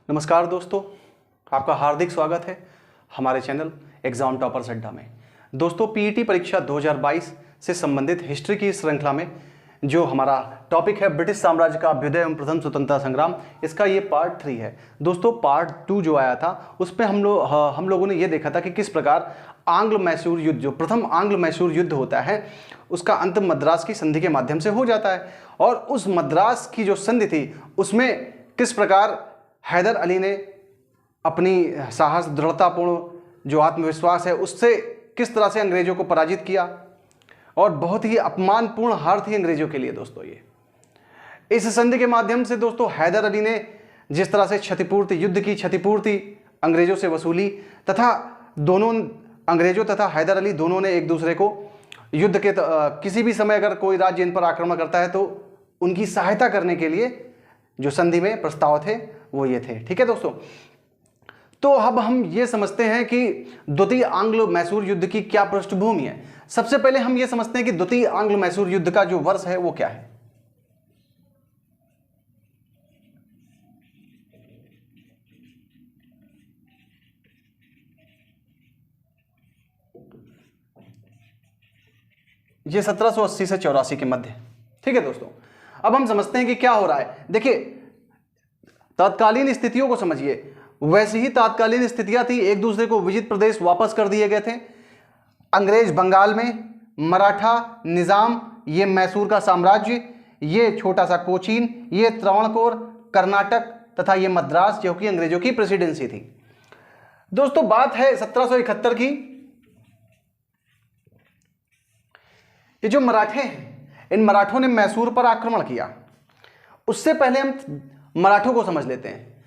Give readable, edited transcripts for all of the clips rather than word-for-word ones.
नमस्कार दोस्तों, आपका हार्दिक स्वागत है हमारे चैनल एग्जाम टॉपर्स अड्डा में। दोस्तों, पीईटी परीक्षा 2022 से संबंधित हिस्ट्री की श्रृंखला में जो हमारा टॉपिक है ब्रिटिश साम्राज्य का अभ्युदय एवं प्रथम स्वतंत्रता संग्राम, इसका ये पार्ट 3 है। दोस्तों, पार्ट 2 जो आया था उसमें हम लोगों ने ये देखा था कि किस प्रकार आंग्ल मैसूर युद्ध, जो प्रथम आंग्ल मैसूर युद्ध होता है, उसका अंत मद्रास की संधि के माध्यम से हो जाता है। और उस मद्रास की जो संधि थी उसमें किस प्रकार हैदर अली ने अपनी साहस, दृढ़तापूर्ण जो आत्मविश्वास है उससे किस तरह से अंग्रेजों को पराजित किया, और बहुत ही अपमानपूर्ण हार थी अंग्रेजों के लिए। दोस्तों, ये इस संधि के माध्यम से दोस्तों हैदर अली ने जिस तरह से क्षतिपूर्ति, युद्ध की क्षतिपूर्ति अंग्रेजों से वसूली, तथा दोनों अंग्रेजों तथा हैदर अली दोनों ने एक दूसरे को युद्ध के किसी भी समय अगर कोई राज्य इन पर आक्रमण करता है तो उनकी सहायता करने के लिए जो संधि में प्रस्ताव थे वो ये थे। ठीक है दोस्तों, तो अब हम ये समझते हैं कि द्वितीय आंग्लो मैसूर युद्ध की क्या पृष्ठभूमि है। सबसे पहले हम ये समझते हैं कि द्वितीय आंग्लो मैसूर युद्ध का जो वर्ष है वो क्या है। ये 1780 से 84 के मध्य। ठीक है दोस्तों, अब हम समझते हैं कि क्या हो रहा है। देखिए, तत्कालीन स्थितियों को समझिए। वैसी ही तत्कालीन स्थितियां थी, एक दूसरे को विजित प्रदेश वापस कर दिए गए थे। अंग्रेज बंगाल में, मराठा निजाम, ये मैसूर का साम्राज्य, ये छोटा सा कोचीन, ये त्रावणकोर, कर्नाटक तथा ये मद्रास, जो कि अंग्रेजों की प्रेसिडेंसी थी। दोस्तों, बात है 1771 की। ये जो मराठे हैं, इन मराठों ने मैसूर पर आक्रमण किया। उससे पहले हम मराठों को समझ लेते हैं।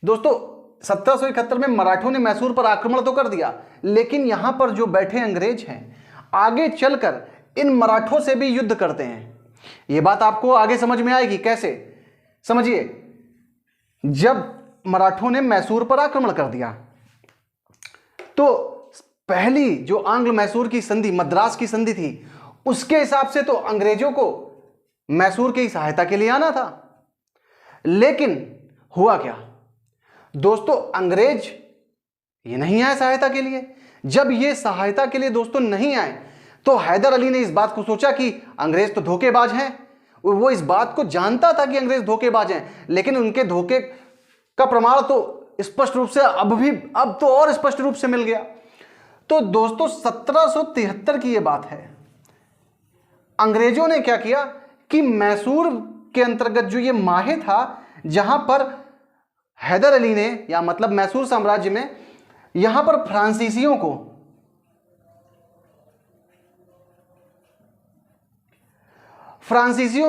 दोस्तों, 1771 में मराठों ने मैसूर पर आक्रमण तो कर दिया, लेकिन यहां पर जो बैठे अंग्रेज हैं आगे चलकर इन मराठों से भी युद्ध करते हैं। यह बात आपको आगे समझ में आएगी। कैसे? समझिए, जब मराठों ने मैसूर पर आक्रमण कर दिया तो पहली जो आंग्ल मैसूर की संधि, मद्रास की संधि थी, उसके हिसाब से तो अंग्रेजों को मैसूर की सहायता के लिए आना था। लेकिन हुआ क्या दोस्तों, अंग्रेज ये नहीं आए सहायता के लिए। जब ये सहायता के लिए दोस्तों नहीं आए तो हैदर अली ने इस बात को सोचा कि अंग्रेज तो धोखेबाज हैं। वो इस बात को जानता था कि अंग्रेज धोखेबाज हैं, लेकिन उनके धोखे का प्रमाण तो स्पष्ट रूप से अब तो और स्पष्ट रूप से मिल गया। तो दोस्तों, 1773 की ये बात है। अंग्रेजों ने क्या किया कि मैसूर के अंतर्गत जो ये माहे था, जहां पर हैदर अली ने, या मतलब मैसूर साम्राज्य में, यहां पर फ्रांसीसियों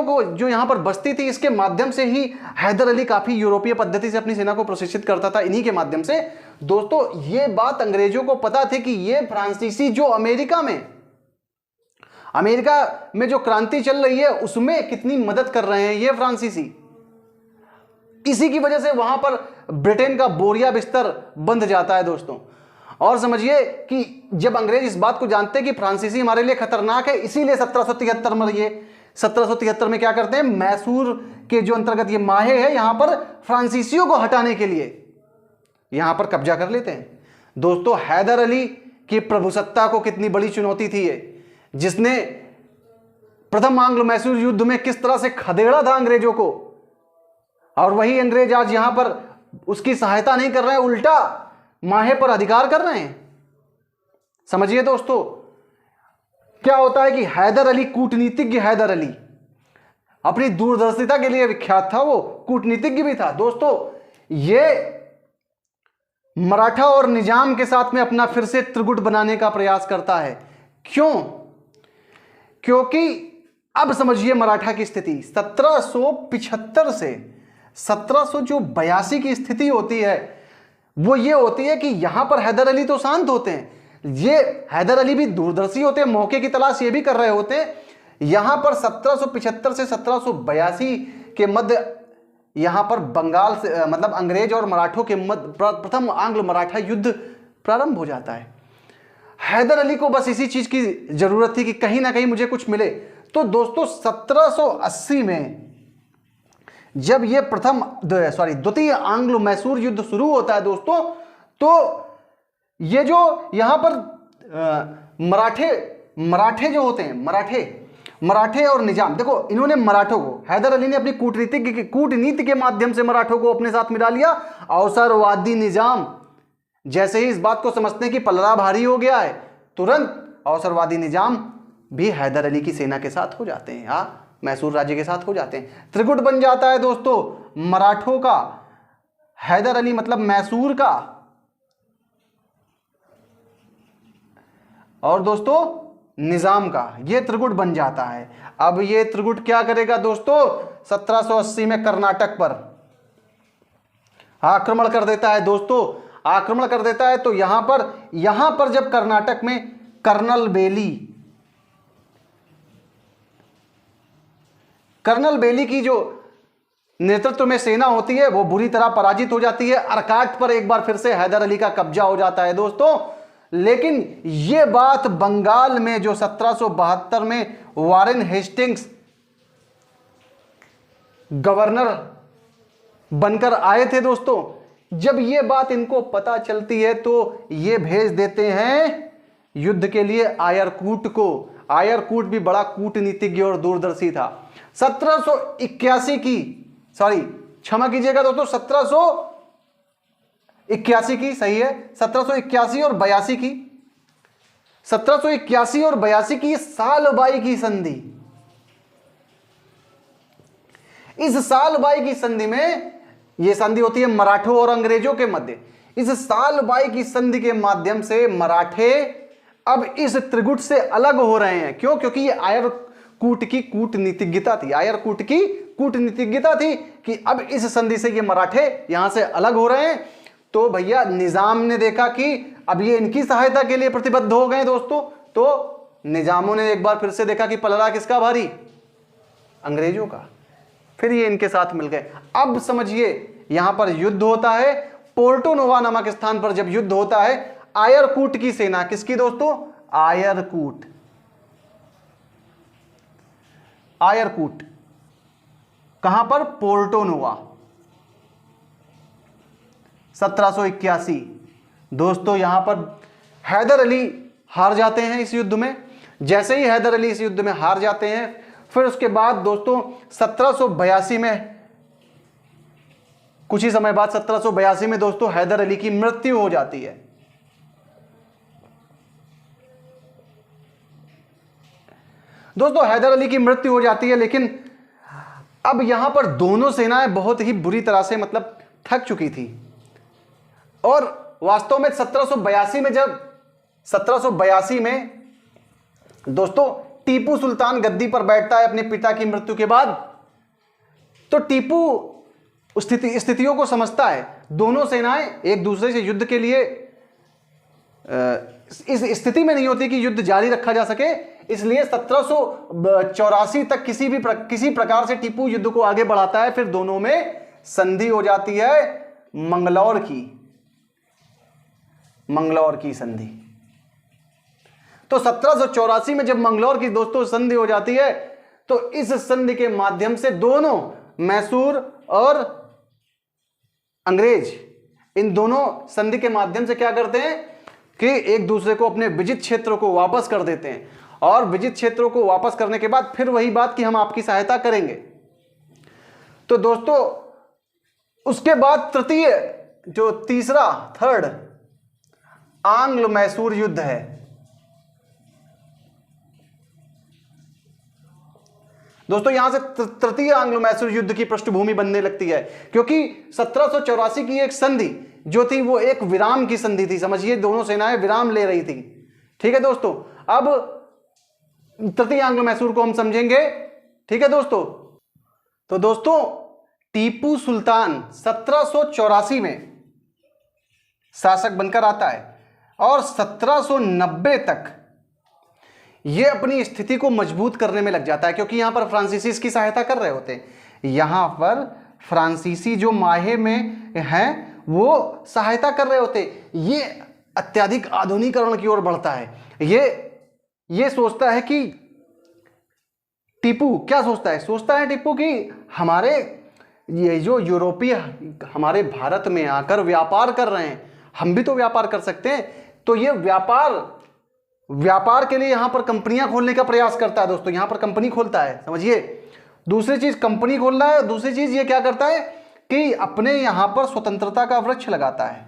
को जो यहां पर बस्ती थी, इसके माध्यम से ही हैदर अली काफी यूरोपीय पद्धति से अपनी सेना को प्रशिक्षित करता था, इन्हीं के माध्यम से। दोस्तों, यह बात अंग्रेजों को पता थी कि ये फ्रांसीसी जो अमेरिका में जो क्रांति चल रही है उसमें कितनी मदद कर रहे हैं ये फ्रांसीसी। इसी की वजह से वहां पर ब्रिटेन का बोरिया बिस्तर बंध जाता है दोस्तों। और समझिए कि जब अंग्रेज इस बात को जानते हैं कि फ्रांसीसी हमारे लिए खतरनाक है, इसीलिए 1773 में क्या करते हैं, मैसूर के जो अंतर्गत ये माहे है, यहां पर फ्रांसीसियों को हटाने के लिए यहां पर कब्जा कर लेते हैं। दोस्तों, हैदर अली की प्रभुसत्ता को कितनी बड़ी चुनौती थी ये, जिसने प्रथम आंग्लो मैसूर युद्ध में किस तरह से खदेड़ा था अंग्रेजों को, और वही अंग्रेज आज यहां पर उसकी सहायता नहीं कर रहे हैं, उल्टा माहे पर अधिकार कर रहे हैं। समझिए दोस्तों, क्या होता है कि हैदर अली, कूटनीतिज्ञ हैदर अली, अपनी दूरदर्शिता के लिए विख्यात था, वो कूटनीतिज्ञ भी था। दोस्तों, ये मराठा और निजाम के साथ में अपना फिर से त्रिगुट बनाने का प्रयास करता है। क्यों? क्योंकि अब समझिए मराठा की स्थिति 1775 से 1782 की स्थिति होती है, वो ये होती है कि यहां पर हैदर अली तो शांत होते हैं, ये हैदर अली भी दूरदर्शी होते हैं, मौके की तलाश ये भी कर रहे होते हैं। यहां पर 1775 से 1782 के मध्य यहां पर बंगाल से, मतलब अंग्रेज और मराठों के मध्य प्रथम आंग्ल मराठा युद्ध प्रारंभ हो जाता है। हैदर अली को बस इसी चीज की जरूरत थी कि कहीं ना कहीं मुझे कुछ मिले। तो दोस्तों, 1780 में जब ये द्वितीय आंग्लो मैसूर युद्ध शुरू होता है दोस्तों, तो ये जो यहां पर मराठे जो होते हैं, मराठे और निजाम, देखो इन्होंने मराठों को, हैदर अली ने अपनी कूटनीति के माध्यम से मराठों को अपने साथ मिला लिया। अवसरवादी निजाम जैसे ही इस बात को समझते हैं कि पलड़ा भारी हो गया है, तुरंत अवसरवादी निजाम भी हैदर अली की सेना के साथ हो जाते हैं, मैसूर राज्य के साथ हो जाते हैं। त्रिगुट बन जाता है दोस्तों, मराठों का, हैदर अली मतलब मैसूर का, और दोस्तों निजाम का, ये त्रिगुट बन जाता है। अब ये त्रिगुट क्या करेगा दोस्तों, 1780 में कर्नाटक पर आक्रमण कर देता है दोस्तों, आक्रमण कर देता है। तो यहां पर जब कर्नाटक में कर्नल बेली की जो नेतृत्व में सेना होती है वो बुरी तरह पराजित हो जाती है। अरकाट पर एक बार फिर से हैदर अली का कब्जा हो जाता है दोस्तों। लेकिन यह बात बंगाल में जो 1772 में वारेन हेस्टिंग्स गवर्नर बनकर आए थे दोस्तों, जब यह बात इनको पता चलती है तो ये भेज देते हैं युद्ध के लिए आयरकूट को। आयरकूट भी बड़ा कूटनीतिज्ञ और दूरदर्शी था। 1781 की, सॉरी क्षमा कीजिएगा दोस्तों, 1781 की, सही है, 1781 और 82 की, 1781 और 82 की सालबाई की संधि। इस सालबाई की संधि में, यह संधि होती है मराठों और अंग्रेजों के मध्य। इस सालबाई की संधि के माध्यम से मराठे अब इस त्रिगुट से अलग हो रहे हैं। क्यों? क्योंकि ये आयरकूट की कूटनीतिज्ञता थी, आयरकूट की कूटनीतिज्ञता थी कि अब इस संधि से ये मराठे यहां से अलग हो रहे हैं। तो भैया निजाम ने देखा कि अब ये इनकी सहायता के लिए प्रतिबद्ध हो गए दोस्तों, तो निजामों ने एक बार फिर से देखा कि पलड़ा किसका भारी, अंग्रेजों का। फिर ये इनके साथ मिल गए। अब समझिए यहां पर युद्ध होता है पोर्टो नोवा नामक स्थान पर। जब युद्ध होता है आयरकूट की सेना, किसकी दोस्तों, आयरकूट कहां पर, पोर्टो नोवा, 1781 दोस्तों। यहां पर हैदर अली हार जाते हैं इस युद्ध में। जैसे ही हैदर अली इस युद्ध में हार जाते हैं, फिर उसके बाद दोस्तों 1782 में, कुछ ही समय बाद 1782 में दोस्तों हैदर अली की मृत्यु हो जाती है। दोस्तों हैदर अली की मृत्यु हो जाती है, लेकिन अब यहां पर दोनों सेनाएं बहुत ही बुरी तरह से मतलब थक चुकी थी। और वास्तव में 1782 में दोस्तों टीपू सुल्तान गद्दी पर बैठता है अपने पिता की मृत्यु के बाद। तो टीपू स्थितियों को समझता है। दोनों सेनाएं एक दूसरे से युद्ध के लिए इस स्थिति में नहीं होती कि युद्ध जारी रखा जा सके, इसलिए 1784 तक किसी प्रकार से टीपू युद्ध को आगे बढ़ाता है। फिर दोनों में संधि हो जाती है मंगलौर की संधि। तो 1784 में जब मंगलौर की दोस्तों संधि हो जाती है, तो इस संधि के माध्यम से दोनों मैसूर और अंग्रेज, इन दोनों संधि के माध्यम से क्या करते हैं कि एक दूसरे को अपने विजित क्षेत्रों को वापस कर देते हैं। और विजित क्षेत्रों को वापस करने के बाद फिर वही बात कि हम आपकी सहायता करेंगे। तो दोस्तों उसके बाद थर्ड आंग्ल मैसूर युद्ध है। दोस्तों यहां से तृतीय आंग्लो मैसूर युद्ध की पृष्ठभूमि बनने लगती है, क्योंकि 1784 की एक संधि जो थी वो एक विराम की संधि थी। समझिए दोनों सेनाएं विराम ले रही थी। ठीक है दोस्तों, अब तृतीय आंग्लो मैसूर को हम समझेंगे। ठीक है दोस्तों, तो दोस्तों टीपू सुल्तान 1784 में शासक बनकर आता है और 1790 तक ये अपनी स्थिति को मजबूत करने में लग जाता है, क्योंकि यहां पर फ्रांसीसी इसकी सहायता कर रहे होते हैं। यहां पर फ्रांसीसी जो माहे में हैं वो सहायता कर रहे होते। ये अत्यधिक आधुनिकीकरण की ओर बढ़ता है। ये सोचता है कि टीपू क्या सोचता है टीपू कि हमारे ये जो यूरोपीय हमारे भारत में आकर व्यापार कर रहे हैं, हम भी तो व्यापार कर सकते हैं, तो ये व्यापार के लिए यहां पर कंपनियां खोलने का प्रयास करता है दोस्तों, यहां पर कंपनी खोलता है, समझिए। दूसरी चीज कंपनी खोलना है, दूसरी चीज ये क्या करता है कि अपने यहां पर स्वतंत्रता का वृक्ष लगाता है।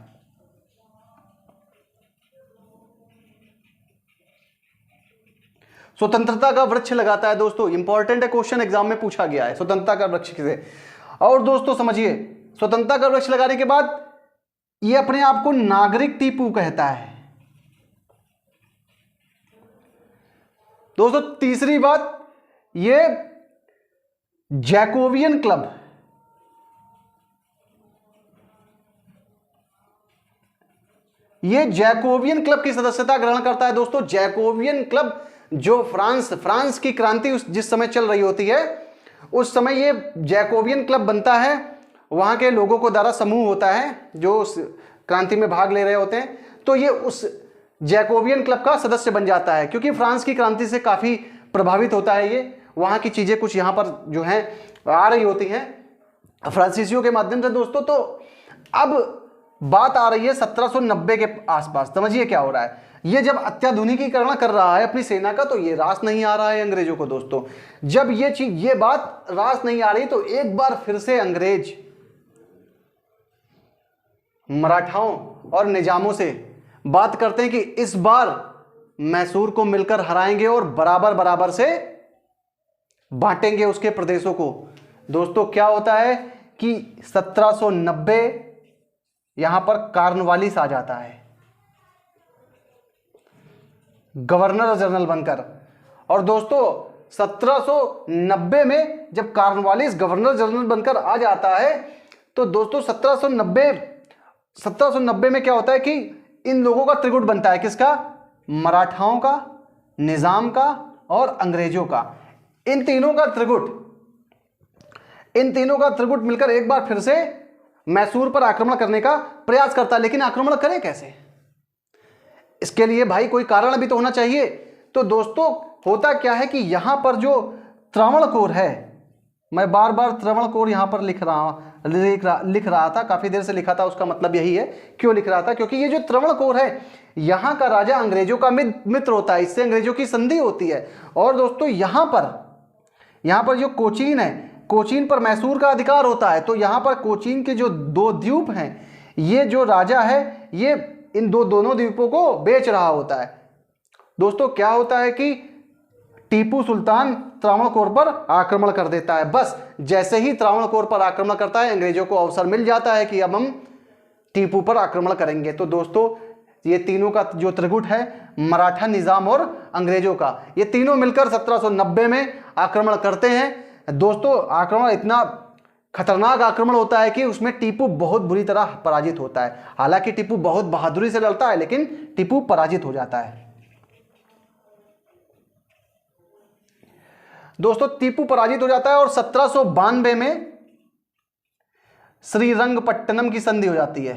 स्वतंत्रता का वृक्ष लगाता है दोस्तों, इंपॉर्टेंट है, क्वेश्चन एग्जाम में पूछा गया है, स्वतंत्रता का वृक्ष किसे। और दोस्तों समझिए, स्वतंत्रता का वृक्ष लगाने के बाद ये अपने आप को नागरिक टीपू कहता है। दोस्तों तीसरी बात, ये जैकोबियन क्लब, ये जैकोबियन क्लब की सदस्यता ग्रहण करता है दोस्तों। जैकोबियन क्लब जो फ्रांस की क्रांति जिस समय चल रही होती है, उस समय ये जैकोबियन क्लब बनता है, वहां के लोगों को द्वारा समूह होता है जो उस क्रांति में भाग ले रहे होते हैं, तो ये उस जैकोबियन क्लब का सदस्य बन जाता है, क्योंकि फ्रांस की क्रांति से काफी प्रभावित होता है ये, वहां की चीजें कुछ यहां पर जो है आ रही होती हैं फ्रांसीसियों के माध्यम से दोस्तों। तो अब बात आ रही है 1790 के आसपास, समझिए क्या हो रहा है। ये जब अत्याधुनिकीकरण कर रहा है अपनी सेना का, तो ये रास नहीं आ रहा है अंग्रेजों को दोस्तों। जब ये बात रास नहीं आ रही, तो एक बार फिर से अंग्रेज मराठाओं और निजामों से बात करते हैं कि इस बार मैसूर को मिलकर हराएंगे और बराबर बराबर से बांटेंगे उसके प्रदेशों को। दोस्तों क्या होता है कि 1790 यहां पर कार्नवालिस आ जाता है गवर्नर जनरल बनकर। और दोस्तों 1790 में जब कार्नवालिस गवर्नर जनरल बनकर आ जाता है, तो दोस्तों 1790 में क्या होता है कि इन लोगों का त्रिगुट बनता है, किसका? मराठाओं का, निजाम का और अंग्रेजों का। इन तीनों का त्रिगुट मिलकर एक बार फिर से मैसूर पर आक्रमण करने का प्रयास करता है। लेकिन आक्रमण करें कैसे? इसके लिए भाई कोई कारण भी तो होना चाहिए। तो दोस्तों होता क्या है कि यहां पर जो त्रावणकोर है, मैं बार बार त्रावणकोर यहां पर लिख रहा था, काफी देर से लिखा था, उसका मतलब यही है। क्यों लिख रहा था? क्योंकि ये जो त्रावणकोर है, यहां का राजा अंग्रेजों का मित्र होता है, इससे अंग्रेजों की संधि होती है। और दोस्तों यहां पर जो कोचीन है, कोचीन पर मैसूर का अधिकार होता है। तो यहां पर कोचीन के जो 2 द्वीप हैं, ये जो राजा है ये इन दोनों द्वीपों को बेच रहा होता है। दोस्तों क्या होता है कि टीपू सुल्तान त्रावणकोर पर आक्रमण कर देता है। बस जैसे ही त्रावणकोर पर आक्रमण करता है, अंग्रेजों को अवसर मिल जाता है कि अब हम टीपू पर आक्रमण करेंगे। तो दोस्तों ये तीनों का जो त्रिगुट है, मराठा, निजाम और अंग्रेजों का, ये तीनों मिलकर 1790 में आक्रमण करते हैं। दोस्तों आक्रमण इतना खतरनाक आक्रमण होता है कि उसमें टीपू बहुत बुरी तरह पराजित होता है। हालांकि टीपू बहुत बहादुरी से लड़ता है, लेकिन टीपू पराजित हो जाता है। दोस्तों टीपू पराजित हो जाता है और 1792 में श्रीरंगपट्टनम की संधि हो जाती है।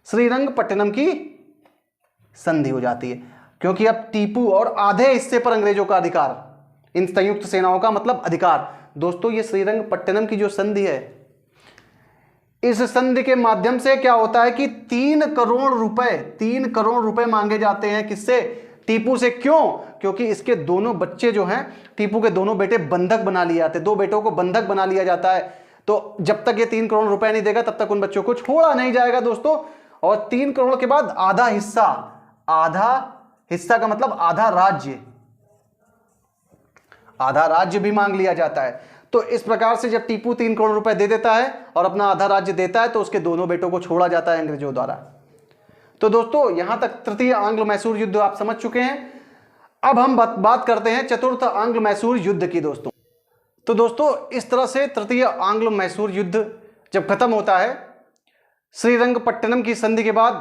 श्रीरंगपट्टनम की संधि हो जाती है क्योंकि अब टीपू और आधे हिस्से पर अंग्रेजों का अधिकार, इन संयुक्त सेनाओं का मतलब अधिकार। दोस्तों ये श्रीरंगपट्टनम की जो संधि है, इस संधि के माध्यम से क्या होता है कि 3 करोड़ रुपए मांगे जाते हैं। किससे? टीपू से। क्यों? क्योंकि इसके दोनों बच्चे जो हैं, टीपू के दोनों बेटे बंधक बना लिए जाते, 2 बेटों को बंधक बना लिया जाता है। तो जब तक ये 3 करोड़ रुपए नहीं देगा तब तक उन बच्चों को छोड़ा नहीं जाएगा दोस्तों। और 3 करोड़ के बाद आधा हिस्सा का मतलब आधा राज्य भी मांग लिया जाता है। तो इस प्रकार से जब टीपू 3 करोड़ रुपए दे देता है और अपना आधा राज्य देता है, तो उसके दोनों बेटों को छोड़ा जाता है अंग्रेजों द्वारा। तो दोस्तों यहां तक तृतीय आंग्ल मैसूर युद्ध आप समझ चुके हैं। अब हम बात करते हैं चतुर्थ आंग्ल मैसूर युद्ध की दोस्तों। तो दोस्तों इस तरह से तृतीय आंग्ल मैसूर युद्ध जब खत्म होता है श्रीरंगपट्टनम की संधि के बाद,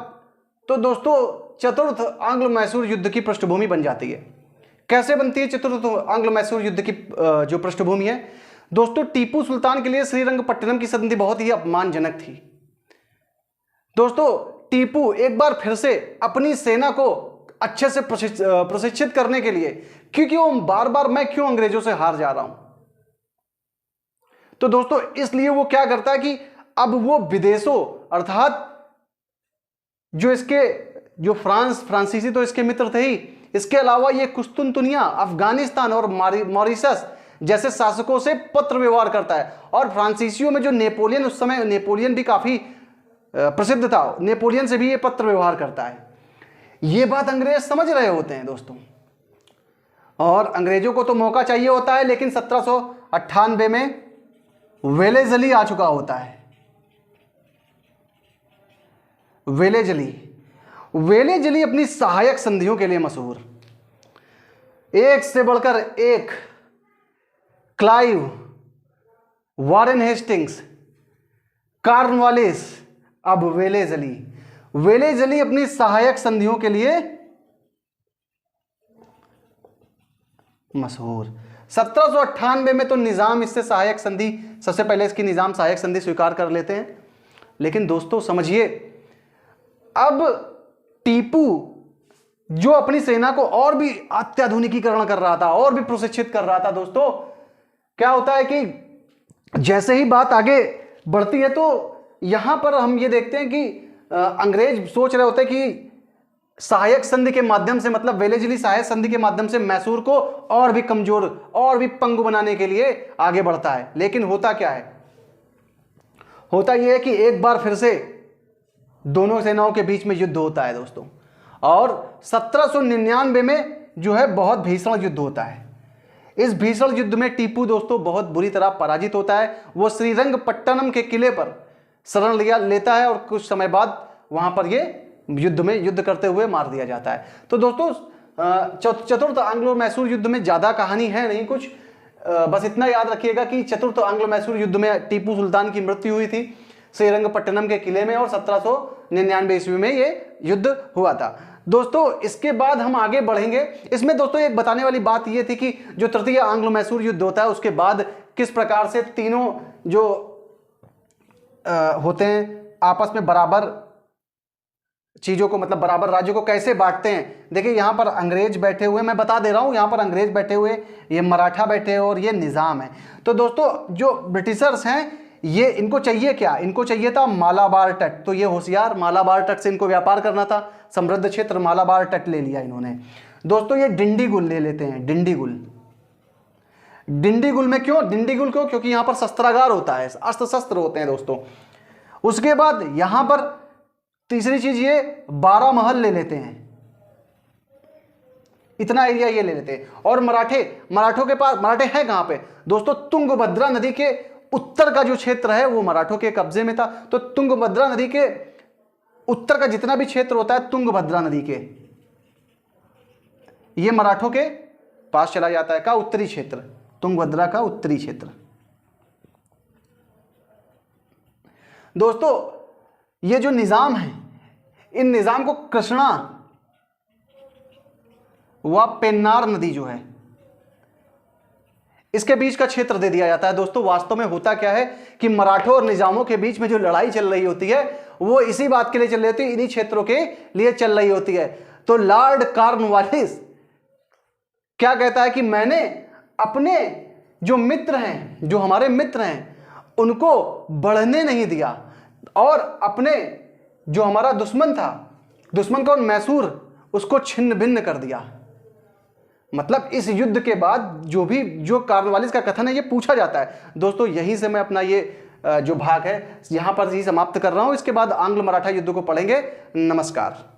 तो दोस्तों चतुर्थ आंग्ल मैसूर युद्ध की पृष्ठभूमि बन जाती है। कैसे बनती है चतुर्थ आंग्ल मैसूर युद्ध की जो पृष्ठभूमि है? दोस्तों टीपू सुल्तान के लिए श्रीरंगपट्टनम की संधि बहुत ही अपमानजनक थी। दोस्तों टीपू एक बार फिर से अपनी सेना को अच्छे से प्रशिक्षित करने के लिए क्योंकि वो बार बार मैं क्यों अंग्रेजों से हार जा रहा हूं। तो दोस्तों इसलिए वो क्या करता है कि अब वो विदेशों अर्थात जो फ्रांसीसी तो इसके मित्र थे ही, इसके अलावा ये कुस्तुनतुनिया, अफगानिस्तान और मॉरिशस जैसे शासकों से पत्र व्यवहार करता है। और फ्रांसीसियों में जो नेपोलियन, उस समय नेपोलियन भी काफी प्रसिद्ध था, नेपोलियन से भी ये पत्र व्यवहार करता है। ये बात अंग्रेज समझ रहे होते हैं दोस्तों, और अंग्रेजों को तो मौका चाहिए होता है, लेकिन 1798 में वेलेजली आ चुका होता है। वेलेजली अपनी सहायक संधियों के लिए मशहूर, एक से बढ़कर एक, क्लाइव, वारेन हेस्टिंग्स, कॉर्नवालिस, अब वेलेजली अपनी सहायक संधियों के लिए मशहूर। 1798 में तो निजाम इससे सहायक संधि, सबसे पहले इसकी निजाम सहायक संधि स्वीकार कर लेते हैं। लेकिन दोस्तों समझिए, अब टीपू जो अपनी सेना को और भी अत्याधुनिकीकरण कर रहा था, और भी प्रशिक्षित कर रहा था। दोस्तों क्या होता है कि जैसे ही बात आगे बढ़ती है तो यहां पर हम ये देखते हैं कि अंग्रेज सोच रहे होते हैं कि सहायक संधि के माध्यम से, मतलब वेलेजली सहायक संधि के माध्यम से मैसूर को और भी कमजोर, और भी पंगु बनाने के लिए आगे बढ़ता है। लेकिन होता क्या है, होता यह है कि एक बार फिर से दोनों सेनाओं के बीच में युद्ध होता है दोस्तों, और 1799 में जो है बहुत भीषण युद्ध होता है। इस भीषण युद्ध में टीपू दोस्तों बहुत बुरी तरह पराजित होता है। वो श्रीरंगपट्टनम के किले पर शरण लेता है, और कुछ समय बाद वहां पर ये युद्ध करते हुए मार दिया जाता है। तो दोस्तों चतुर्थ एंग्लो मैसूर युद्ध में ज्यादा कहानी है नहीं कुछ, बस इतना याद रखिएगा कि चतुर्थ एंग्लो मैसूर युद्ध में टीपू सुल्तान की मृत्यु हुई थी श्रीरंगपट्टनम के किले में, और 1799 ईस्वी में ये युद्ध हुआ था। दोस्तों इसके बाद हम आगे बढ़ेंगे। इसमें दोस्तों एक बताने वाली बात यह थी कि जो तृतीय एंग्लो मैसूर युद्ध होता है उसके बाद किस प्रकार से तीनों जो होते हैं आपस में बराबर चीजों को, मतलब बराबर राज्यों को कैसे बांटते हैं। देखिए यहां पर अंग्रेज बैठे हुए, मैं बता दे रहा हूं, यहां पर अंग्रेज बैठे हुए, ये मराठा बैठे हैं, और ये निजाम है। तो दोस्तों जो ब्रिटिशर्स हैं, ये इनको चाहिए क्या, इनको चाहिए था मालाबार तट। तो ये होशियार, मालाबार तट से इनको व्यापार करना था, समृद्ध क्षेत्र मालाबार तट ले लिया इन्होंने। दोस्तों ये डिंडीगुल ले लेते हैं, डिंडीगुल में क्यों, डिंडीगुल क्यों, क्योंकि यहां पर शस्त्रागार होता है, अस्त्र शस्त्र होते हैं दोस्तों। उसके बाद यहां पर तीसरी चीज ये बारामहल ले लेते हैं, इतना एरिया ये ले लेते हैं। और मराठों के पास, मराठे हैं कहां पे दोस्तों, तुंगभद्रा नदी के उत्तर का जो क्षेत्र है वो मराठों के कब्जे में था। तो तुंगभद्रा नदी के उत्तर का जितना भी क्षेत्र होता है तुंगभद्रा नदी के, ये मराठों के पास चला जाता है। का उत्तरी क्षेत्र, तुंगभद्रा का उत्तरी क्षेत्र। दोस्तों ये जो निजाम है, इन निजाम को कृष्णा व पेन्नार नदी जो है इसके बीच का क्षेत्र दे दिया जाता है। दोस्तों वास्तव में होता क्या है कि मराठों और निजामों के बीच में जो लड़ाई चल रही होती है वो इसी बात के लिए चल रही होती है, इन्हीं क्षेत्रों के लिए चल रही होती है। तो लॉर्ड कॉर्नवालिस क्या कहता है कि मैंने अपने जो मित्र हैं, जो हमारे मित्र हैं, उनको बढ़ने नहीं दिया, और अपने जो हमारा दुश्मन था, दुश्मन कौन, मैसूर, उसको छिन्न भिन्न कर दिया। मतलब इस युद्ध के बाद जो कॉर्नवालिस का कथन है ये पूछा जाता है। दोस्तों यहीं से मैं अपना ये जो भाग है यहां पर ही समाप्त कर रहा हूं। इसके बाद आंग्ल मराठा युद्ध को पढ़ेंगे। नमस्कार।